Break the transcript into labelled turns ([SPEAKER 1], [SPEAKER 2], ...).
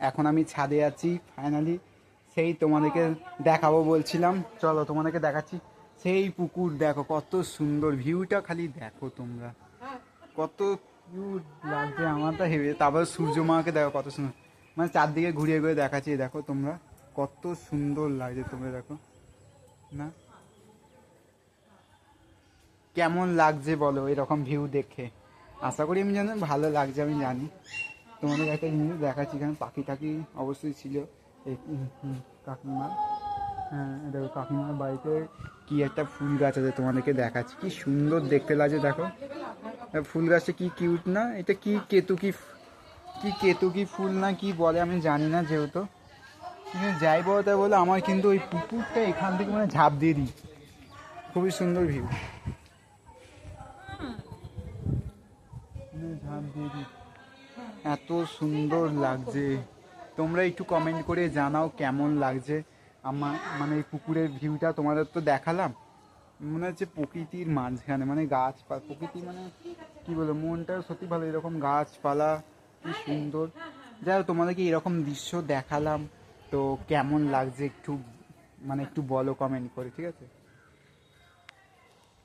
[SPEAKER 1] এখন আমি ছাদে আছি ফাইনালি। সেই তোমাদেরকে দেখাবো বলছিলাম, চলো তোমাদেরকে দেখাচ্ছি। সেই পুকুর দেখো কত সুন্দর, ভিউটা খালি দেখো তোমরা, কত কিউট লাগছে আমার তো হেভে। তারপর সূর্য মাকে দেখো কত সুন্দর, মানে চারদিকে ঘুরিয়ে ঘুরিয়ে দেখাচ্ছি, দেখো তোমরা কত সুন্দর লাগছে, তোমরা দেখো না কেমন লাগছে বলো এরকম ভিউ দেখে। আশা করি আমি জানি ভালো লাগছে, আমি জানি। তোমাদের একটা জিনিস দেখাচ্ছি, এখানে পাখি টাকি অবশ্যই ছিল। এই কাকিমা, হ্যাঁ দেখো কাকিমার বাড়িতে কি একটা ফুল গাছ আছে, তোমাদেরকে দেখাচ্ছি কি সুন্দর দেখতে লাগছে দেখো। ফুল গাছটা কি কিউট না, এটা কি কেতুকি, কি কেতুকি ফুল না কি বলে আমি জানি না যেহেতু। কিন্তু যাই বলো তাই বলো, আমার কিন্তু ওই পুকুরটা এখান থেকে মানে ঝাঁপ দিয়ে দিই, খুবই সুন্দর ভিউ, ঝাঁপ দিয়ে দিই, এত সুন্দর লাগছে। তোমরা একটু কমেন্ট করে জানাও কেমন লাগছে আমার, মানে এই পুকুরের ভিউটা তোমাদের তো দেখালাম, মনে হচ্ছে প্রকৃতির মাঝখানে, মানে গাছপালা প্রকৃতি, মানে কি বলবো, মনটা সত্যি ভালো, এরকম গাছপালা কি সুন্দর। যাই হোক তোমাদেরকে এরকম দৃশ্য দেখালাম, তো কেমন লাগছে একটু মানে একটু বলো কমেন্ট করে, ঠিক আছে।